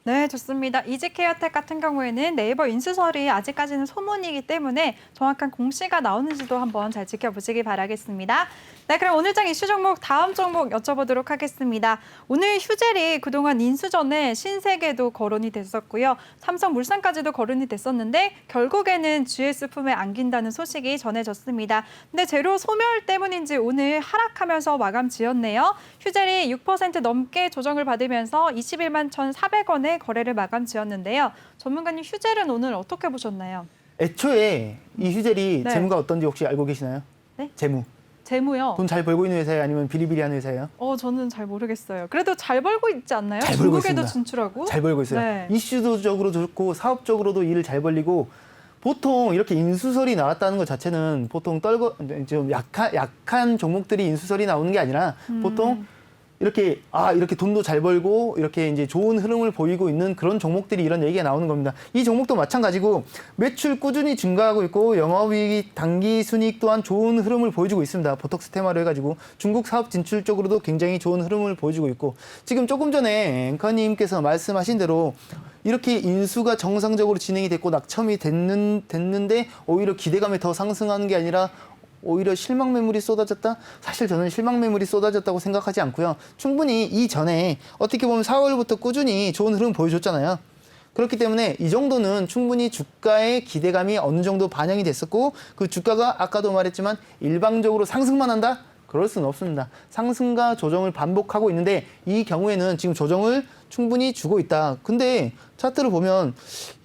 네, 좋습니다. 이지케어텍 같은 경우에는 네이버 인수설이 아직까지는 소문이기 때문에 정확한 공시가 나오는지도 한번 잘 지켜보시기 바라겠습니다. 네, 그럼 오늘 장 이슈 종목 다음 종목 여쭤보도록 하겠습니다. 오늘 휴젤이 그동안 인수 전에 신세계도 거론이 됐었고요. 삼성물산까지도 거론이 됐었는데 결국에는 GS 품에 안긴다는 소식이 전해졌습니다. 근데 재료 소멸 때문인지 오늘 하락하면서 마감 지었네요. 휴젤이 6% 넘게 조정을 받으면서 21만 1,400원에 거래를 마감 지었는데요. 전문가님 휴젤은 오늘 어떻게 보셨나요? 애초에 이 휴젤이 네. 재무가 어떤지 혹시 알고 계시나요? 네? 재무요. 돈 잘 벌고 있는 회사예요? 아니면 비리비리한 회사예요? 저는 잘 모르겠어요. 그래도 잘 벌고 있지 않나요? 잘 벌고 중국에도 있습니다. 진출하고. 잘 벌고 있어요. 네. 이슈적으로도 좋고 사업적으로도 일을 잘 벌리고 보통 이렇게 인수설이 나왔다는 것 자체는 보통 좀 약한 종목들이 인수설이 나오는 게 아니라 보통 이렇게 이렇게 돈도 잘 벌고 이렇게 이제 좋은 흐름을 보이고 있는 그런 종목들이 이런 얘기가 나오는 겁니다. 이 종목도 마찬가지고 매출 꾸준히 증가하고 있고 영업이익, 당기순이익 또한 좋은 흐름을 보여주고 있습니다. 보톡스 테마로 해가지고 중국 사업 진출 쪽으로도 굉장히 좋은 흐름을 보여주고 있고 지금 조금 전에 앵커님께서 말씀하신 대로 이렇게 인수가 정상적으로 진행이 됐고 낙첨이 됐는데 오히려 기대감이 더 상승하는 게 아니라 오히려 실망 매물이 쏟아졌다? 사실 저는 실망 매물이 쏟아졌다고 생각하지 않고요. 충분히 이전에 어떻게 보면 4월부터 꾸준히 좋은 흐름 보여줬잖아요. 그렇기 때문에 이 정도는 충분히 주가의 기대감이 어느 정도 반영이 됐었고 그 주가가 아까도 말했지만 일방적으로 상승만 한다? 그럴 수는 없습니다. 상승과 조정을 반복하고 있는데 이 경우에는 지금 조정을 충분히 주고 있다. 근데 차트를 보면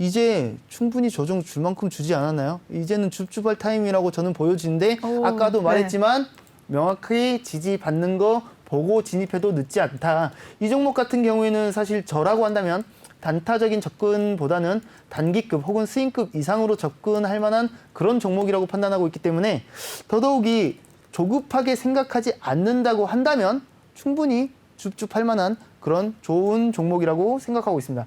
이제 충분히 조정 줄 만큼 주지 않았나요? 이제는 줍줍할 타임이라고 저는 보여지는데 아까도 네. 말했지만 명확히 지지받는 거 보고 진입해도 늦지 않다. 이 종목 같은 경우에는 사실 저라고 한다면 단타적인 접근보다는 단기급 혹은 스윙급 이상으로 접근할 만한 그런 종목이라고 판단하고 있기 때문에 더더욱이 조급하게 생각하지 않는다고 한다면 충분히 줍줍할 만한 그런 좋은 종목이라고 생각하고 있습니다.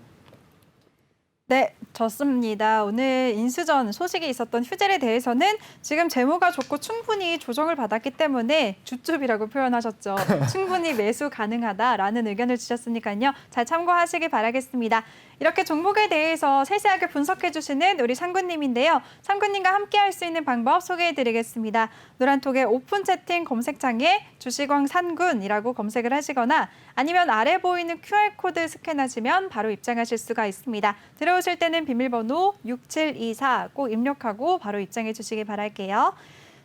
네, 좋습니다. 오늘 인수전 소식이 있었던 휴젤에 대해서는 지금 재무가 좋고 충분히 조정을 받았기 때문에 줍줍이라고 표현하셨죠. 충분히 매수 가능하다라는 의견을 주셨으니까요. 잘 참고하시기 바라겠습니다. 이렇게 종목에 대해서 세세하게 분석해 주시는 우리 상구님인데요. 상구님과 함께 할 수 있는 방법 소개해 드리겠습니다. 노란톡의 오픈 채팅 검색창에 주식왕 상군이라고 검색을 하시거나 아니면 아래 보이는 QR코드 스캔하시면 바로 입장하실 수가 있습니다. 들어오실 때는 비밀번호 6724 꼭 입력하고 바로 입장해 주시기 바랄게요.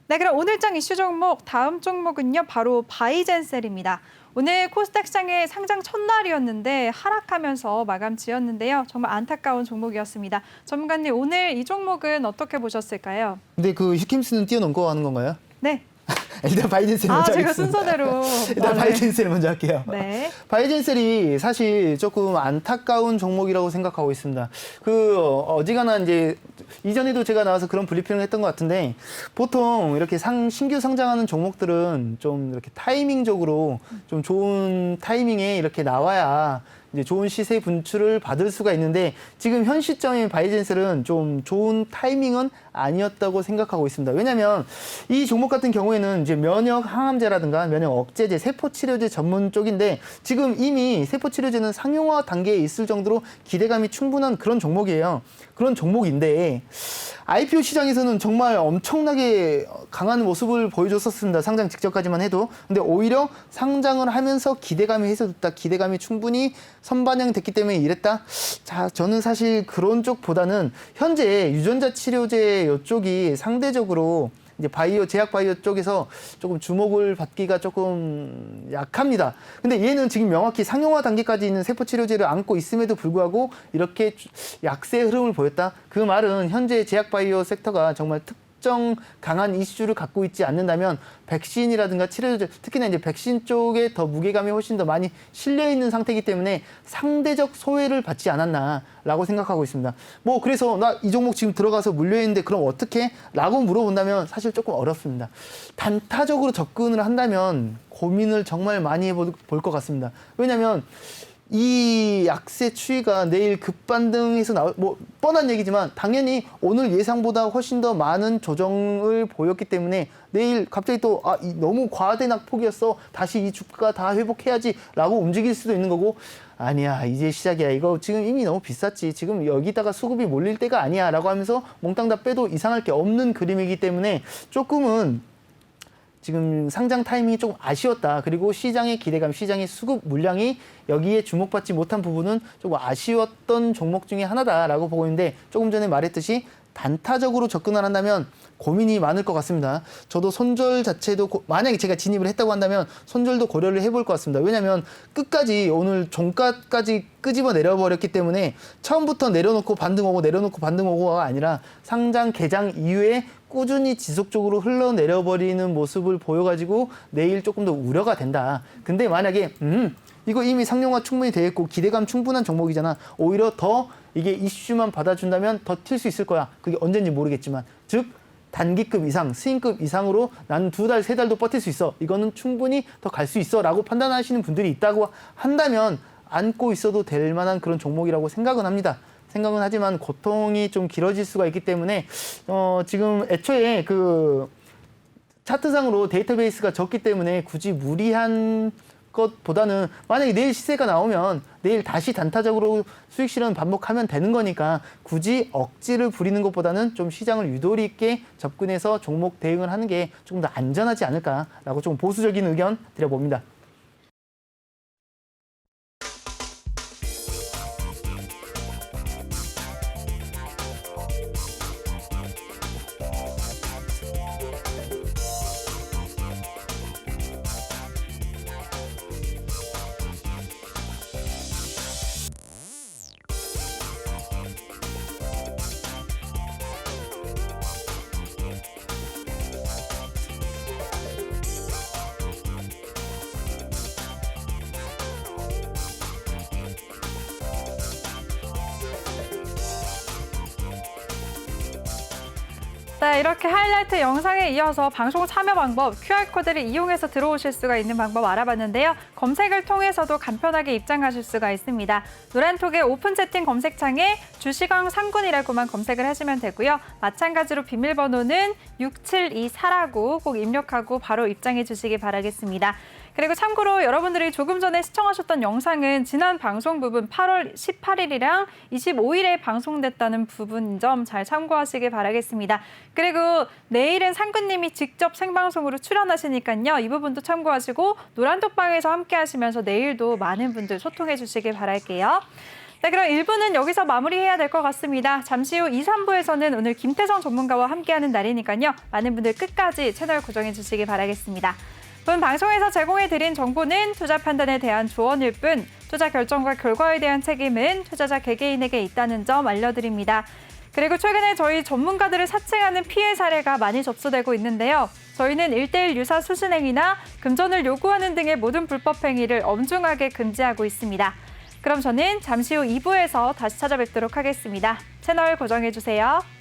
네, 그럼 오늘장 이슈 종목 다음 종목은요. 바로 바이젠셀입니다. 오늘 코스닥 시장의 상장 첫날이었는데 하락하면서 마감 지었는데요. 정말 안타까운 종목이었습니다. 전문가님, 오늘 이 종목은 어떻게 보셨을까요? 근데 그 휴킴스는 뛰어넘고 하는 건가요? 네. 일단 바이젠셀 먼저 제가 하겠습니다. 순서대로. 일단 바이젠셀 먼저 할게요. 네. 바이젠셀이 사실 조금 안타까운 종목이라고 생각하고 있습니다. 어지간한 이제 이전에도 제가 나와서 그런 브리핑을 했던 것 같은데 보통 이렇게 신규 상장하는 종목들은 좀 이렇게 타이밍적으로 좀 좋은 타이밍에 이렇게 나와야 이제 좋은 시세 분출을 받을 수가 있는데 지금 현 시점의 바이젠셀은 좀 좋은 타이밍은 아니었다고 생각하고 있습니다. 왜냐하면 이 종목 같은 경우에는 이제 면역 항암제라든가 면역 억제제, 세포 치료제 전문 쪽인데 지금 이미 세포 치료제는 상용화 단계에 있을 정도로 기대감이 충분한 그런 종목이에요. 그런 종목인데 IPO 시장에서는 정말 엄청나게 강한 모습을 보여줬었습니다. 상장 직전까지만 해도. 근데 오히려 상장을 하면서 기대감이 해소됐다. 기대감이 충분히 선반영됐기 때문에 이랬다. 자, 저는 사실 그런 쪽보다는 현재 유전자 치료제 이쪽이 상대적으로 이제 제약 바이오 쪽에서 조금 주목을 받기가 조금 약합니다. 근데 얘는 지금 명확히 상용화 단계까지 있는 세포 치료제를 안고 있음에도 불구하고 이렇게 약세 흐름을 보였다. 그 말은 현재 제약 바이오 섹터가 정말 특정 강한 이슈를 갖고 있지 않는다면 백신이라든가 치료제, 특히나 이제 백신 쪽에 더 무게감이 훨씬 더 많이 실려 있는 상태이기 때문에 상대적 소외를 받지 않았나라고 생각하고 있습니다. 그래서 나 이 종목 지금 들어가서 물려있는데 그럼 어떻게? 라고 물어본다면 사실 조금 어렵습니다. 단타적으로 접근을 한다면 고민을 정말 많이 해볼 것 같습니다. 왜냐하면 이 약세 추이가 내일 급반등해서 뻔한 얘기지만 당연히 오늘 예상보다 훨씬 더 많은 조정을 보였기 때문에 내일 갑자기 또 너무 과대한 낙폭이었어. 다시 이 주가 다 회복해야지 라고 움직일 수도 있는 거고 아니야 이제 시작이야. 이거 지금 이미 너무 비쌌지. 지금 여기다가 수급이 몰릴 때가 아니야 라고 하면서 몽땅 다 빼도 이상할 게 없는 그림이기 때문에 조금은 지금 상장 타이밍이 조금 아쉬웠다. 그리고 시장의 기대감, 시장의 수급 물량이 여기에 주목받지 못한 부분은 조금 아쉬웠던 종목 중에 하나다라고 보고 있는데 조금 전에 말했듯이 단타적으로 접근을 한다면 고민이 많을 것 같습니다. 저도 손절 자체도 만약에 제가 진입을 했다고 한다면 손절도 고려를 해볼 것 같습니다. 왜냐하면 끝까지 오늘 종가까지 끄집어 내려버렸기 때문에 처음부터 내려놓고 반등 오고 내려놓고 반등 오고가 아니라 상장 개장 이후에 꾸준히 지속적으로 흘러내려버리는 모습을 보여가지고 내일 조금 더 우려가 된다. 근데 만약에 이거 이미 상용화 충분히 돼 있고 기대감 충분한 종목이잖아. 오히려 더 이게 이슈만 받아준다면 더 튈 수 있을 거야. 그게 언젠지 모르겠지만 즉 단기급 이상, 스윙급 이상으로 나는 2달, 3달도 버틸 수 있어. 이거는 충분히 더 갈 수 있어. 라고 판단하시는 분들이 있다고 한다면 안고 있어도 될 만한 그런 종목이라고 생각은 합니다. 생각은 하지만 고통이 좀 길어질 수가 있기 때문에 지금 애초에 그 차트상으로 데이터베이스가 적기 때문에 굳이 무리한 것보다는 만약에 내일 시세가 나오면 내일 다시 단타적으로 수익 실현 반복하면 되는 거니까 굳이 억지를 부리는 것보다는 좀 시장을 유도리 있게 접근해서 종목 대응을 하는 게 조금 더 안전하지 않을까라고 좀 보수적인 의견 드려봅니다. 네, 이렇게 하이라이트 영상에 이어서 방송 참여 방법, QR코드를 이용해서 들어오실 수가 있는 방법 알아봤는데요. 검색을 통해서도 간편하게 입장하실 수가 있습니다. 노란톡의 오픈 채팅 검색창에 주시강 상군이라고만 검색을 하시면 되고요. 마찬가지로 비밀번호는 6724라고 꼭 입력하고 바로 입장해 주시기 바라겠습니다. 그리고 참고로 여러분들이 조금 전에 시청하셨던 영상은 지난 방송 부분 8월 18일이랑 25일에 방송됐다는 부분 점 잘 참고하시길 바라겠습니다. 그리고 내일은 상구님이 직접 생방송으로 출연하시니까요. 이 부분도 참고하시고 노란톡방에서 함께 하시면서 내일도 많은 분들 소통해 주시길 바랄게요. 네, 그럼 1부는 여기서 마무리해야 될 것 같습니다. 잠시 후 2, 3부에서는 오늘 김태성 전문가와 함께하는 날이니까요. 많은 분들 끝까지 채널 고정해 주시길 바라겠습니다. 본 방송에서 제공해드린 정보는 투자 판단에 대한 조언일 뿐 투자 결정과 결과에 대한 책임은 투자자 개개인에게 있다는 점 알려드립니다. 그리고 최근에 저희 전문가들을 사칭하는 피해 사례가 많이 접수되고 있는데요. 저희는 1:1 유사 수신행위나 금전을 요구하는 등의 모든 불법 행위를 엄중하게 금지하고 있습니다. 그럼 저는 잠시 후 2부에서 다시 찾아뵙도록 하겠습니다. 채널 고정해주세요.